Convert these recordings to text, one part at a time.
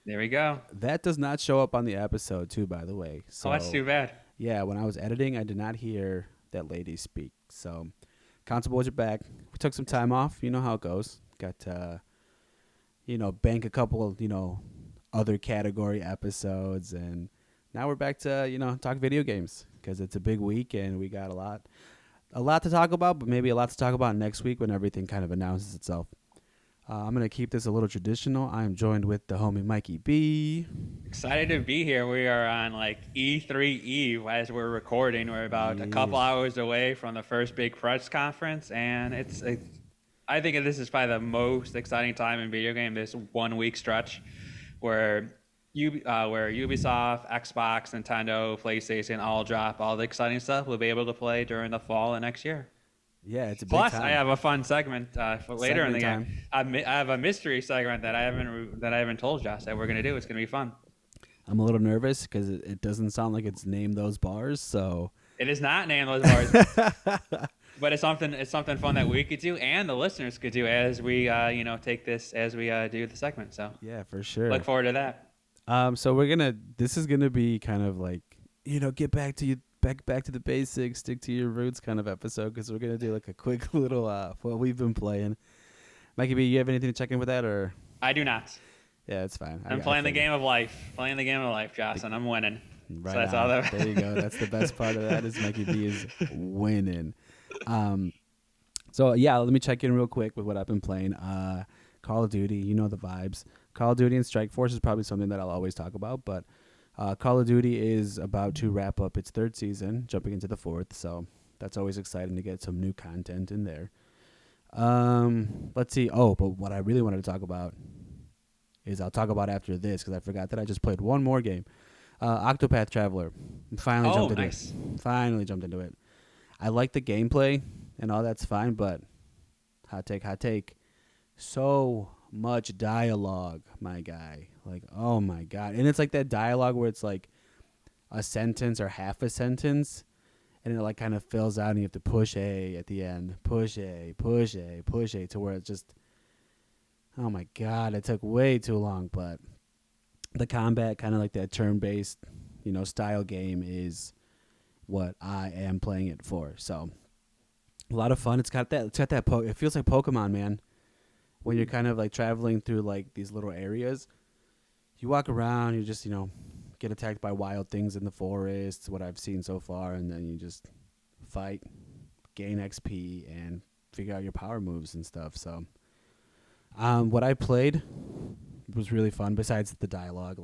There we go. That does not show up on the episode, too, by the way. Oh, that's So, too bad. yeah, when I was editing, I did not hear that lady speak. So, Council Boys are back. We took some time off. You know how it goes. Got to, bank a couple, other category episodes. And now we're back to, talk video games because it's a big week and we got a lot to talk about, but maybe a lot to talk about next week when everything kind of announces itself. I'm going to keep this a little traditional. I am joined with the homie Mikey B. Excited to be here. We are on like E3 Eve as we're recording. We're about a Yeah. couple hours away from the first big press conference, and I think this is probably the most exciting time in video game. This 1 week stretch where where Ubisoft, Xbox, Nintendo, PlayStation all drop all the exciting stuff we'll be able to play during the fall of next year. Yeah, it's a big Plus, I time. have a fun segment for later in Segment the game. time. I have a mystery segment that I haven't told Josh that we're gonna do. It's gonna be fun. I'm a little nervous because it doesn't sound like it's named those bars. So, It is not named those bars, but it's something fun that we could do and the listeners could do as we take this as we do the segment. So yeah, for look sure. forward to that. So this is gonna be kind of like, get back to you, back to the basics, stick to your roots kind of episode because we're gonna do like a quick little what we've been playing. Mikey B, you have anything to check in with that or? I do not. Yeah, it's fine. I'm I playing the figured. game of life. Playing the game of life, Josh, and I'm winning. So Right that's all on. that. There you go. That's the best part of that is Mikey B is winning. Um, so yeah, let me check in real quick with what I've been playing. Call of Duty, you know the vibes. Call of Duty and Strike Force is probably something that I'll always talk about, but Call of Duty is about to wrap up its third season, jumping into the fourth. So that's always exciting to get some new content in there. Let's see. Oh, but what I really wanted to talk about is I'll talk about after this because I forgot that I just played one more game. Octopath Traveler. Finally Oh, jumped into it. nice. Finally jumped into it. I like the gameplay and all that's fine, but hot take. So much dialogue, my guy. Like, oh my god. And it's like that dialogue where it's like a sentence or half a sentence and it like kind of fills out and you have to push A at the end. Push A, push A, push A to where it's just oh my god, it took way too long, but the combat kind of like that turn-based, style game is what I am playing it for. So, a lot of fun. It feels like Pokemon, man. When you're kind of like traveling through like these little areas, you walk around, you just, get attacked by wild things in the forest, what I've seen so far, and then you just fight, gain XP, and figure out your power moves and stuff. So, what I played was really fun. Besides the dialogue,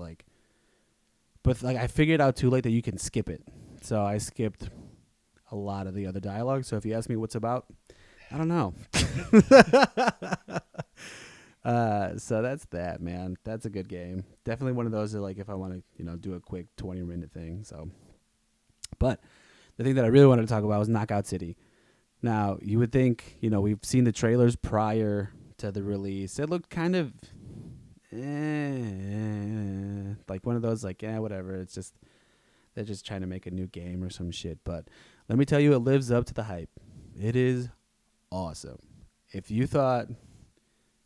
but like I figured out too late that you can skip it, so I skipped a lot of the other dialogue. So if you ask me what's about, I don't know. So that's that, man. That's a good game. Definitely one of those that like if I want to, do a quick 20-minute thing. So, but the thing that I really wanted to talk about was Knockout City. Now you would think, we've seen the trailers prior to the release. It looked kind of like one of those like whatever. It's just they're just trying to make a new game or some shit. But let me tell you, it lives up to the hype. It is awesome. If you thought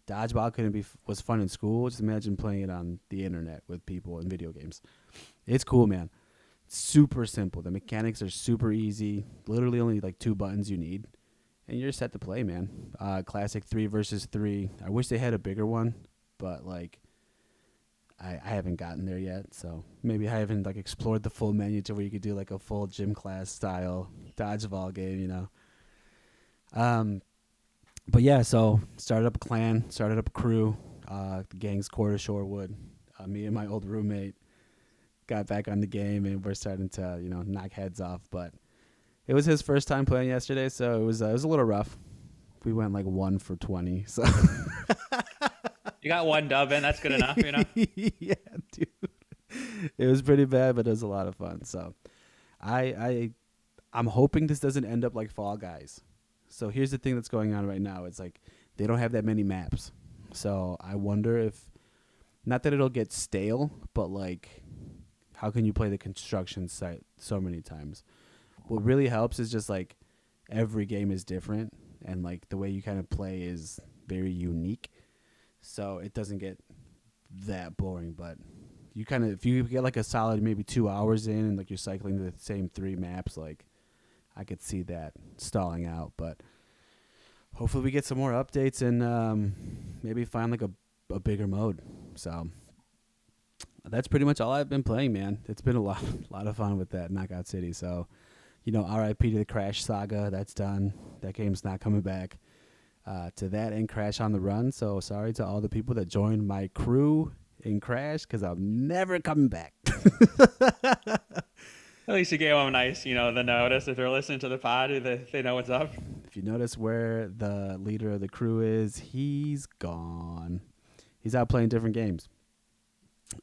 dodgeball couldn't be was fun in school, just imagine playing it on the internet with people in video games. It's cool, man. Super simple. The mechanics are super easy. Literally only like two buttons you need, and you're set to play, man. Classic 3 versus 3. I wish they had a bigger one, but like I haven't gotten there yet, so maybe I haven't like explored the full menu to where you could do like a full gym class style dodgeball game. Um, but yeah, so started up a clan, started up a crew. The gang's quarter Shorewood. Me and my old roommate got back on the game, and we're starting to knock heads off. But it was his first time playing yesterday, so it was a little rough. We went like 1 for 20, so You got one dub in. That's good enough. yeah, dude. It was pretty bad, but it was a lot of fun. So I I'm hoping this doesn't end up like Fall Guys. So here's the thing that's going on right now. It's like they don't have that many maps. So I wonder if not that it'll get stale, but like how can you play the construction site so many times? What really helps is just like every game is different and like the way you kind of play is very unique. So it doesn't get that boring, but you kind of if you get like a solid maybe 2 hours in and like you're cycling the same three maps, like I could see that stalling out. But hopefully we get some more updates and maybe find like a bigger mode. So that's pretty much all I've been playing, man. It's been a lot of fun with that Knockout City. So, RIP to the Crash saga. That's done. That game's not coming back. To that and Crash on the Run. So sorry to all the people that joined my crew in Crash because I'm never coming back. At least you gave them nice, the notice. If they're listening to the pod, they know what's up. If you notice where the leader of the crew is, he's gone. He's out playing different games.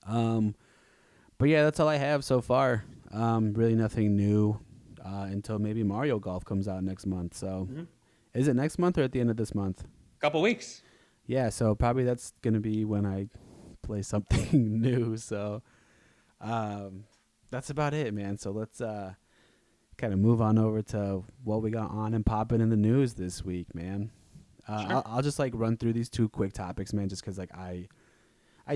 But yeah, that's all I have so far. Really nothing new until maybe Mario Golf comes out next month. So, Is it next month or at the end of this month? Couple weeks. Yeah, so probably that's gonna be when I play something new. So, that's about it, man. So let's kind of move on over to what we got on and popping in the news this week, man. Sure. I'll just like run through these two quick topics, man, just because like I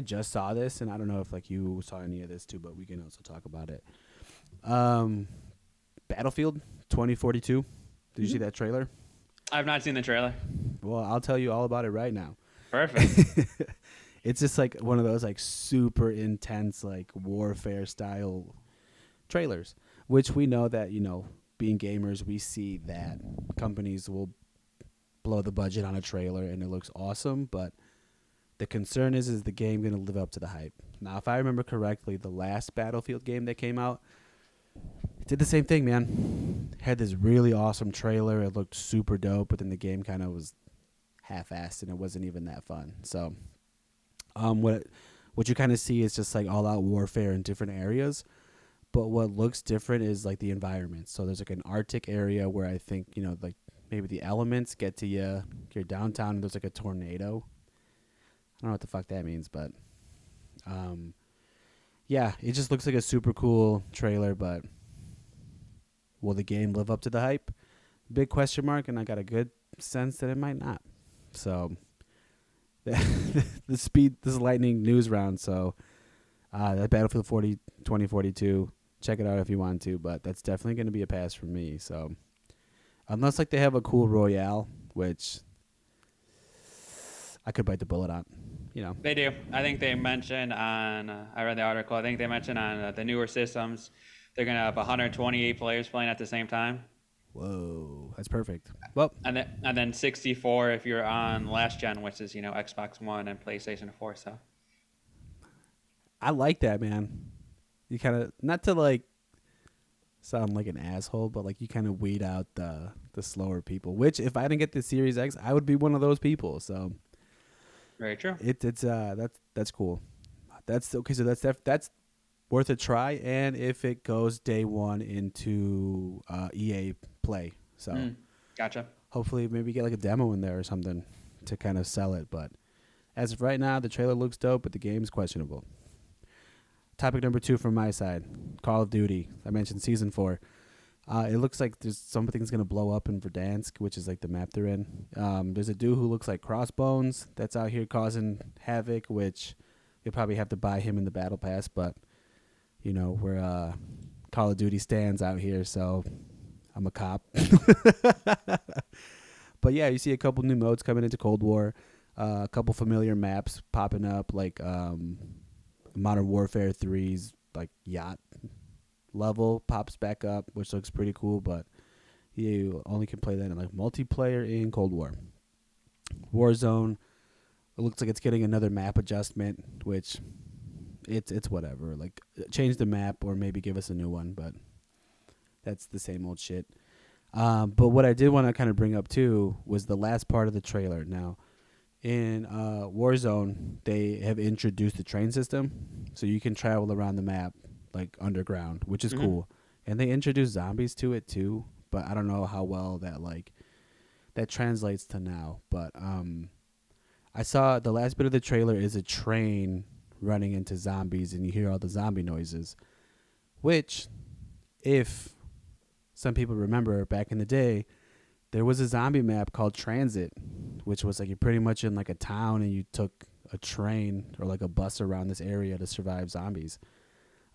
just saw this, and I don't know if like you saw any of this too, but we can also talk about it. Battlefield 2042. Did you see that trailer? I've not seen the trailer. Well, I'll tell you all about it right now. Perfect. It's just like one of those like super intense like warfare style trailers, which we know that, being gamers, we see that companies will blow the budget on a trailer and it looks awesome, but the concern is the game going to live up to the hype? Now, if I remember correctly, the last Battlefield game that came out did the same thing, man. Had this really awesome trailer. It looked super dope, but then the game kind of was half-assed and it wasn't even that fun. So, what you kind of see is just like all-out warfare in different areas. But what looks different is like the environment. So there's like an Arctic area where I think, like maybe the elements get to you. You're downtown and there's like a tornado. I don't know what the fuck that means, but yeah, it just looks like a super cool trailer, but will the game live up to the hype? Big question mark, and I got a good sense that it might not. So this is lightning news round, so that Battlefield 2042, check it out if you want to, but that's definitely going to be a pass for me. So unless like they have a cool Royale, which I could bite the bullet on. They do. I think they mentioned on, I read the article, I think they mentioned on the newer systems, they're going to have 128 players playing at the same time. Whoa, that's perfect. Well, and then 64 if you're on last gen, which is, Xbox One and PlayStation 4. So I like that, man. You kind of, not to like sound like an asshole, but like you kind of weed out the slower people, which if I didn't get the Series X, I would be one of those people. So very true. That's cool. That's okay. So that's worth a try. And if it goes day one into EA Play, so Gotcha. Hopefully maybe get like a demo in there or something to kind of sell it. But as of right now, the trailer looks dope, but the game's questionable. Topic number 2 from my side, Call of Duty. I mentioned Season 4. It looks like there's something's going to blow up in Verdansk, which is like the map they're in. There's a dude who looks like Crossbones that's out here causing havoc, which you'll probably have to buy him in the Battle Pass. But, we're Call of Duty stands out here, so I'm a cop. But yeah, you see a couple new modes coming into Cold War. A couple familiar maps popping up, like Modern Warfare 3's like yacht level pops back up, which looks pretty cool, but you only can play that in like multiplayer in Cold War. Warzone, it looks like it's getting another map adjustment, which it's whatever. Like change the map or maybe give us a new one, but that's the same old shit. But what I did want to kind of bring up too was the last part of the trailer. Now, in Warzone, they have introduced the train system, so you can travel around the map like underground, which is cool. And they introduced zombies to it too, but I don't know how well that translates to now. But I saw the last bit of the trailer is a train running into zombies, and you hear all the zombie noises, which, if some people remember back in the day, there was a zombie map called Transit, which was like you're pretty much in like a town and you took a train or like a bus around this area to survive zombies.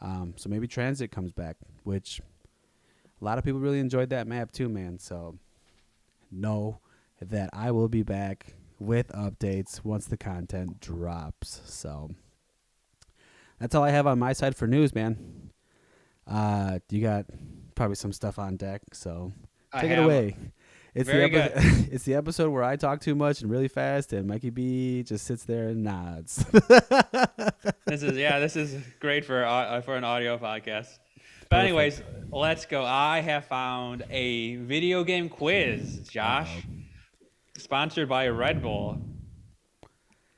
So maybe transit comes back, which a lot of people really enjoyed that map too, man. So know that I will be back with updates once the content drops. So that's all I have on my side for news, man. You got probably some stuff on deck, so I take it have away. It's very the good. it's the episode where I talk too much and really fast, and Mikey B just sits there and nods. This is great for an audio podcast. But Perfect. anyways, let's go. I have found a video game quiz, Uh-oh. Josh, sponsored by Red Bull.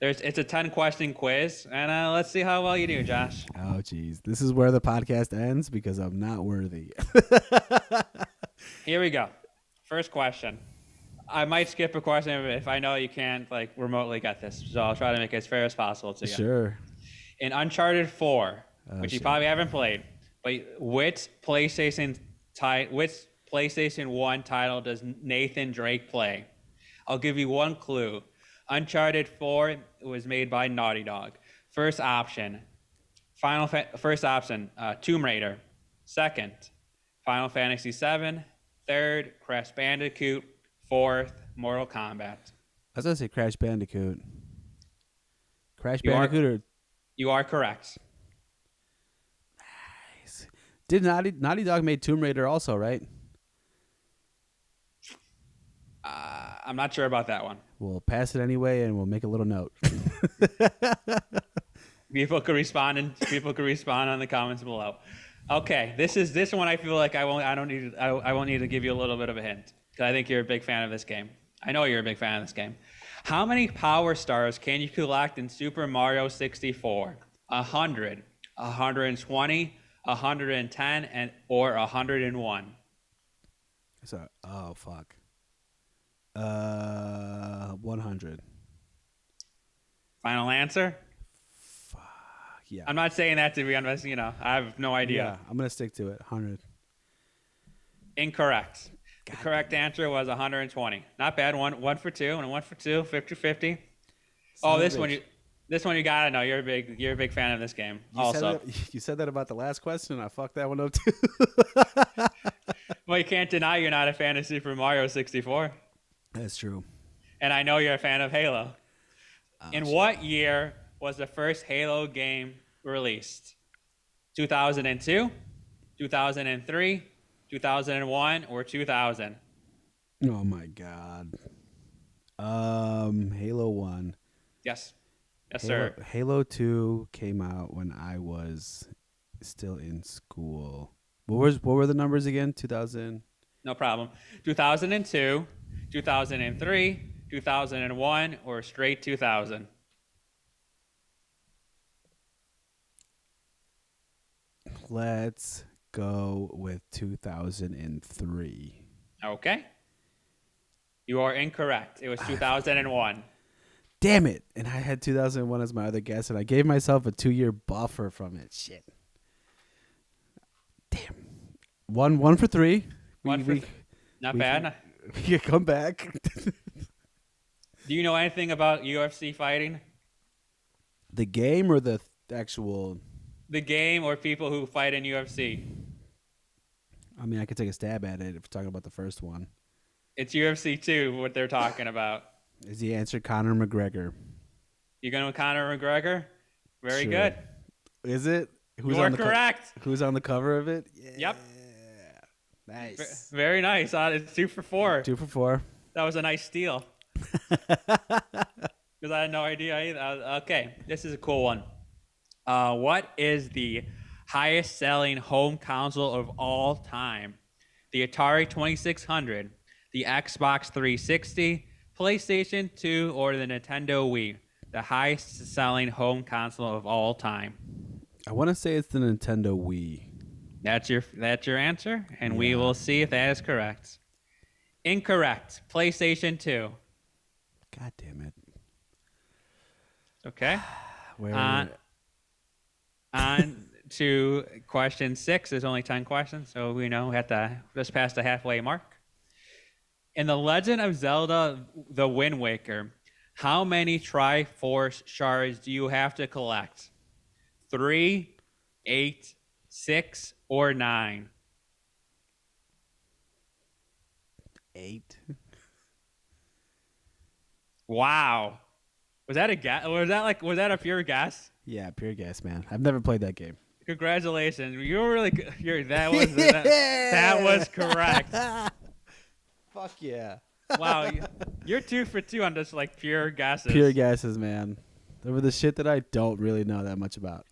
It's a 10-question quiz, and let's see how well you do, Josh. Oh, geez. This is where the podcast ends because I'm not worthy. Here we go. First question. I might skip a question if I know you can't like remotely get this, so I'll try to make it as fair as possible to you. Sure. In Uncharted 4, which you Shit. probably haven't played, but which PlayStation 1 title does Nathan Drake play? I'll give you one clue. Uncharted 4 was made by Naughty Dog. First option, Tomb Raider. Second, Final Fantasy 7. Third, Crash Bandicoot. Fourth, Mortal Kombat. I was going to say Crash Bandicoot. Crash You are Bandicoot or you are correct. did Naughty Dog made Tomb Raider also, right? I'm not sure about that one. We'll pass it anyway, and we'll make a little note. People could respond in the comments below. Okay, this one I feel like I won't need to give you a little bit of a hint because I think you're a big fan of this game. I know you're a big fan of this game. How many power stars can you collect in Super Mario 64? 100, 120, 110, or 101? So, oh fuck. 100. Final answer? Fuck yeah. I'm not saying that to be honest. I have no idea. Yeah, I'm gonna stick to it. 100. Incorrect. The correct answer was 120. Not bad. One for two, and one for two, 50-50. Oh, this one you gotta know. You're a big fan of this game. You said that about the last question. I fucked that one up too. Well, you can't deny you're not a fan of Super Mario 64, That's true. and I know you're a fan of Halo. In what year was the first Halo game released? 2002, 2003, 2001, or 2000? Oh my god. Halo 1. Yes, sir. Halo 2 came out when I was still in school. What were the numbers again? 2000. No problem. 2002, 2003, 2001, or straight 2000? Let's go with 2003. Okay. You are incorrect. It was 2001. Damn it. And I had 2001 as my other guess, and I gave myself a 2-year buffer from it. Shit. Damn. One for three. Not bad. We can come back. Do you know anything about UFC fighting? The game or the actual? The game or people who fight in UFC? I mean, I could take a stab at it if we're talking about the first one. It's UFC 2, what they're talking about. Is the answer Conor McGregor? You going with Conor McGregor? Very Sure. good. Is it? You are correct. Who's on the cover of it? Yeah. Yep. Nice. Very nice. It's 2 for 4. 2 for 4. That was a nice steal. Because I had no idea either. Okay, this is a cool one. What is the highest selling home console of all time? The Atari 2600, the Xbox 360, PlayStation 2, or the Nintendo Wii? The highest selling home console of all time. I want to say it's the Nintendo Wii. That's your answer, and we Yeah. will see if that is correct. Incorrect. PlayStation 2. God damn it. Okay. Where? On to question 6. There's only 10 questions, so we have to just pass the halfway mark. In The Legend of Zelda: The Wind Waker, How many Triforce shards do you have to collect? 3, 8, 6, or 9? 8. Wow. Was that a guess? Was that a pure guess? Yeah, pure guess, man. I've never played that game. Congratulations. You were really good. That was correct. Fuck yeah. Wow. You're 2 for 2 on just like pure guesses. Pure guesses, man. Over the shit that I don't really know that much about.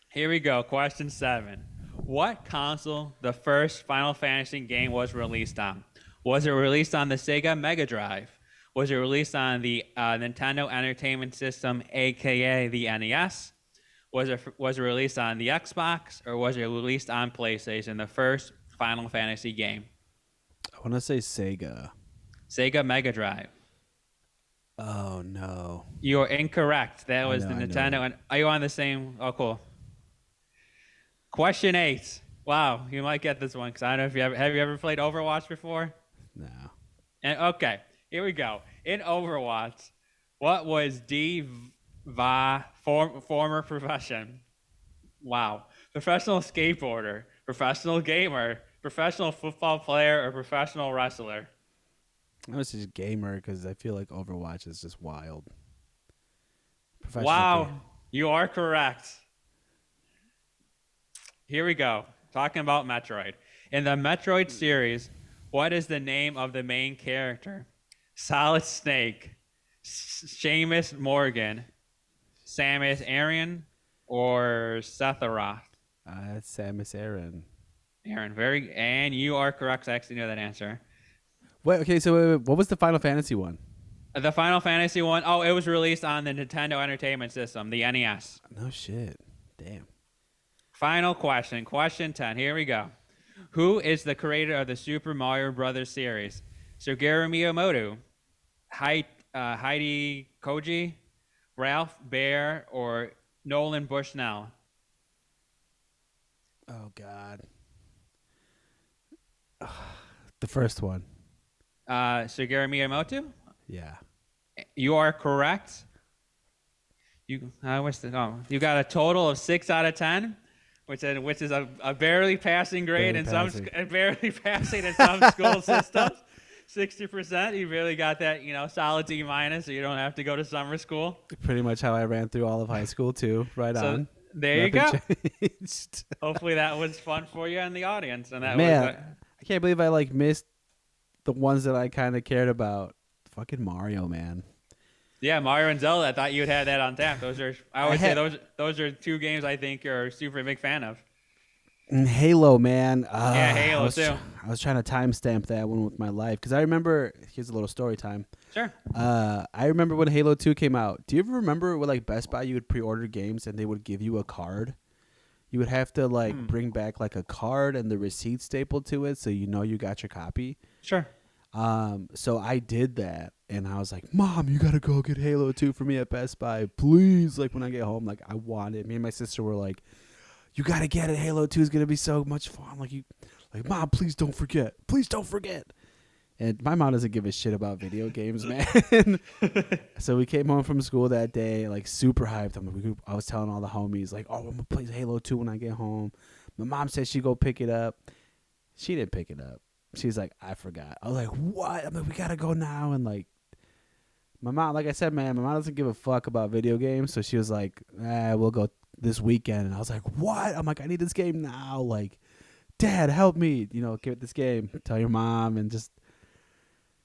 Here we go. Question 7. What console the first Final Fantasy game was released on? Was it released on the Sega Mega Drive? Was it released on the Nintendo Entertainment System, aka the NES? Was it released on the Xbox, or was it released on PlayStation? The first Final Fantasy game. I want to say Sega. Sega Mega Drive. Oh, no. You are incorrect. That was the I know. Nintendo. And are you on the same? Oh, cool. Question 8. Wow, you might get this one because I don't know if have you ever played Overwatch before? No. And okay, here we go. In Overwatch, what was former profession? Wow. Professional skateboarder, professional gamer, professional football player, or professional wrestler? I was just gamer because I feel like Overwatch is just wild. Professional Wow, game. you are correct. Here we go. Talking about Metroid. In the Metroid series, what is the name of the main character? Solid Snake, Seamus Morgan, Samus Aran, or Sephiroth? It's Samus Aran. Aaron, and you are correct. I actually know that answer. Wait, okay, so what was the Final Fantasy one? The Final Fantasy one, oh, it was released on the Nintendo Entertainment System, the NES. No shit. Damn. Final question, question 10. Here we go. Who is the creator of the Super Mario Brothers series? Shigeru Miyamoto, Heidi Koji, Ralph Baer, or Nolan Bushnell? Oh, God. The first one. Shigeru Miyamoto? Yeah. You are correct. You got a total of 6 out of 10. Which is a barely passing grade in some barely passing in some school systems. 60%. You really got that, solid D minus, so you don't have to go to summer school. Pretty much how I ran through all of high school too. Right So on. there you go. Changed. Hopefully that was fun for you and the audience. And that Man, I can't believe I missed the ones that I kind of cared about. Fucking Mario, man. Yeah, Mario and Zelda. I thought you'd have that on tap. Those are 2 games I think you're a super big fan of. And Halo, man. Yeah, Halo too. I was trying to timestamp that one with my life because I remember. Here's a little story time. Sure. I remember when Halo 2 came out. Do you ever remember when Best Buy you would pre-order games and they would give you a card? You would have to bring back a card and the receipt stapled to it so you know you got your copy. Sure. So I did that and I was like, Mom, you gotta go get Halo 2 for me at Best Buy, please. When I get home, I want it. Me and my sister were like, you gotta get it. Halo 2 is gonna be so much fun. Mom, please don't forget. Please don't forget. And my mom doesn't give a shit about video games, man. So we came home from school that day, super hyped. I was telling all the homies, oh, I'm gonna play Halo 2 when I get home. My mom said she'd go pick it up. She didn't pick it up. She's like, I forgot. I was like, what? I'm like, we gotta go now. And my mom, like I said, man, my mom doesn't give a fuck about video games. So she was like, we'll go this weekend. And I was like, what? I'm like, I need this game now. Dad, help me. Get this game. Tell your mom. And just,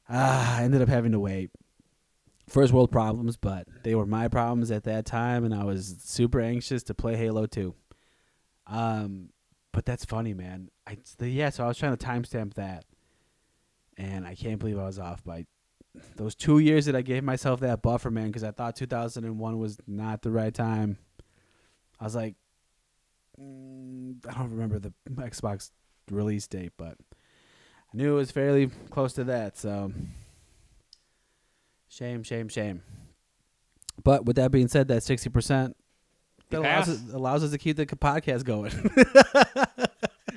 I ended up having to wait. First world problems, but they were my problems at that time. And I was super anxious to play Halo 2. But that's funny, man. So I was trying to timestamp that, and I can't believe I was off by those 2 years that I gave myself that buffer, man, because I thought 2001 was not the right time. I was like, I don't remember the Xbox release date, but I knew it was fairly close to that, so shame. But with that being said, that 60%, that allows us to keep the podcast going.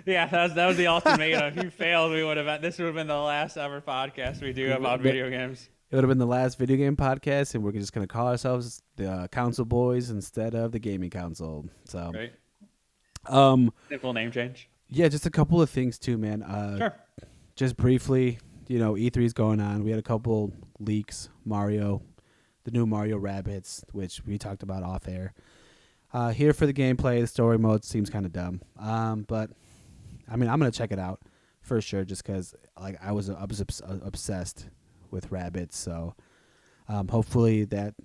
Yeah, that was the ultimatum. If you failed, this would have been the last ever podcast we do about video games. it would have been the last video game podcast, and we're just gonna call ourselves the Council Boys instead of the Gaming Council. So, Right. um, Simple name change. yeah, just a couple of things too, man. Sure. Just briefly, E3 is going on. We had a couple leaks. Mario, the new Mario Rabbids, which we talked about off air. Here for the gameplay, the story mode seems kind of dumb. But I mean, I'm gonna check it out for sure, just because I was obsessed with Rabbids. So hopefully that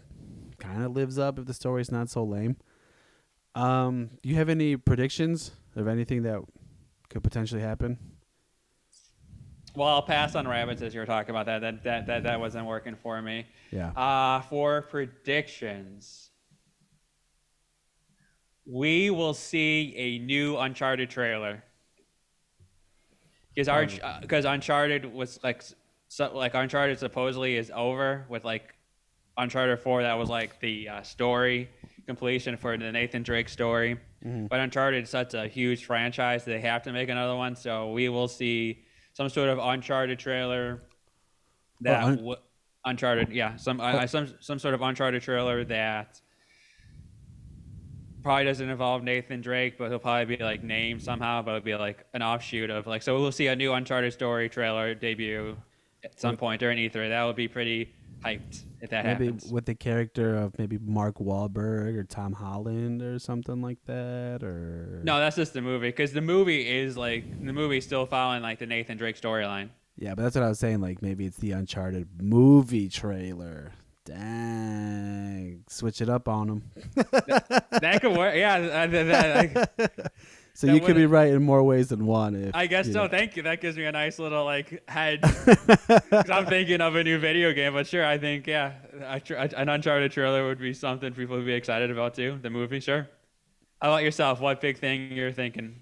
kind of lives up if the story's not so lame. Do you have any predictions of anything that could potentially happen? Well, I'll pass on rabbits as you were talking about that. That wasn't working for me. Yeah. For predictions, we will see a new Uncharted trailer. Because Uncharted was like Uncharted supposedly is over with like Uncharted 4. That was like the story completion for the Nathan Drake story. Mhm. But Uncharted is such a huge franchise, they have to make another one. So we will see some sort of Uncharted trailer. Uncharted, yeah, some sort of Uncharted trailer that probably doesn't involve Nathan Drake, but he'll probably be like named somehow. But it'll be like an offshoot of like, so we'll see a new Uncharted story trailer debut at some point during E3. That would be pretty hyped if that Maybe happens. with the character of maybe Mark Wahlberg or Tom Holland or something like that, or No, that's just the movie, because the movie's still following like the Nathan Drake storyline. Yeah, but that's what I was saying. Like maybe it's the Uncharted movie trailer. Dang, switch it up on them. That could work. Yeah, So that you could be wouldn't- right in more ways than one. If, I guess you so. know. Thank you. That gives me a nice little like hedge. 'Cause I'm thinking of a new video game, but sure, I think an Uncharted trailer would be something people would be excited about too. The movie, sure. How about yourself? What big thing you're thinking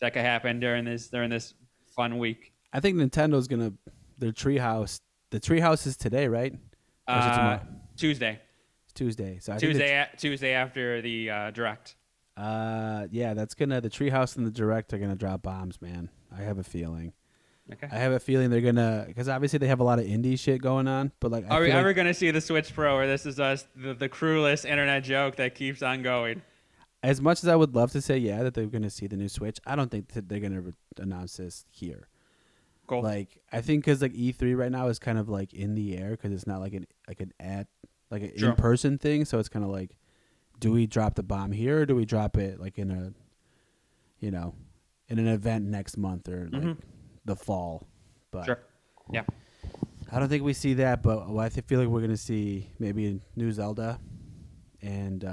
that could happen during this fun week? I think Nintendo's gonna their treehouse. The treehouse is today, right? Or is it tomorrow? Tuesday. It's Tuesday. So I think Tuesday after the direct. yeah, that's gonna the treehouse and the direct are gonna drop bombs, man. I have a feeling. Okay. I have a feeling they're gonna because obviously they have a lot of indie shit going on, but like, Are we feel ever like, gonna see the Switch Pro, or this is us the cruelest internet joke that keeps on going? as much as I would love to say yeah that they're gonna see the new Switch, I don't think that they're gonna announce this here. Cool. Like I think because like E3 right now is kind of like in the air because it's not like an Sure. in person thing, so it's kind of like, do we drop the bomb here or do we drop it like in a, in an event next month or like the fall? But Sure. Yeah. I don't think we see that, but I feel like we're gonna see maybe a new Zelda, and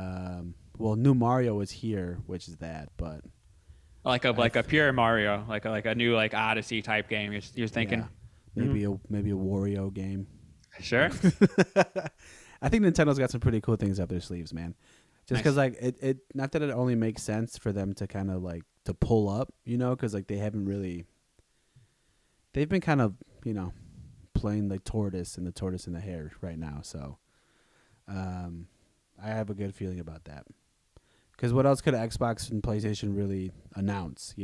new Mario is here, which is that, but Like a pure Mario, like a new like Odyssey type game. You're thinking, yeah, maybe a Wario game. Sure. I think Nintendo's got some pretty cool things up their sleeves, man. Just Nice. because like it not that it only makes sense for them to kind of like to pull up, because like they've been kind of playing the tortoise and the hare right now. So I have a good feeling about that. Because what else could Xbox and PlayStation really announce?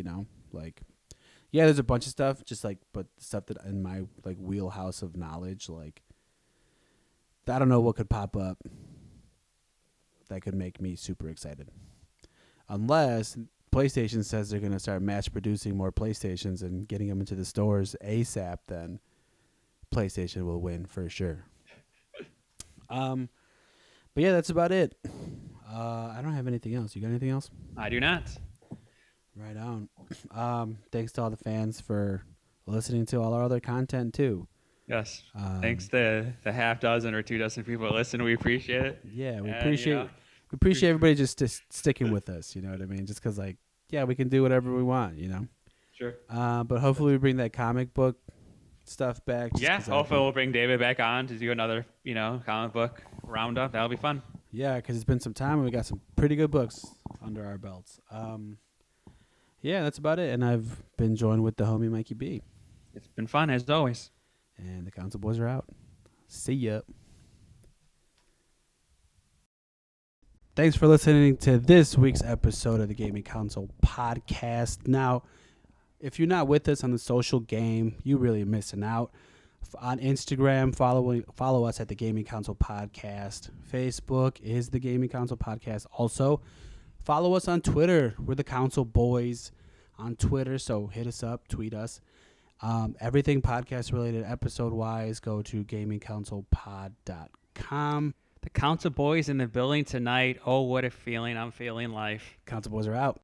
Like, yeah, there's a bunch of stuff, just like, but stuff that in my like wheelhouse of knowledge, like, I don't know what could pop up that could make me super excited. Unless PlayStation says they're going to start mass producing more PlayStations and getting them into the stores ASAP, then PlayStation will win for sure. But yeah, that's about it. I don't have anything else. You got anything else? I do not. Right on. Thanks to all the fans for listening to all our other content too. Yes. Thanks to the half dozen or 2 dozen people that listen. We appreciate it. Yeah, we And, appreciate everybody just sticking with us. You know what I mean? Just because like, yeah, we can do whatever we want. Sure. But hopefully we bring that comic book stuff back. just Yeah. 'cause Hopefully we'll bring David back on to do another, comic book roundup. That'll be fun. Yeah, because it's been some time and we got some pretty good books under our belts. Yeah, that's about it. And I've been joined with the homie Mikey B. It's been fun as always. And the Council Boys are out. See ya. Thanks for listening to this week's episode of the Gaming Council podcast. Now, if you're not with us on the social game, you're really missing out. On Instagram, follow us at the Gaming Console Podcast. Facebook is the Gaming Console Podcast. Also, follow us on Twitter. We're the Console Boys on Twitter, so hit us up, tweet us. Everything podcast related, episode wise, go to gamingconsolepod.com. The Council Boys in the building tonight. Oh, what a feeling. I'm feeling life. Console Boys are out.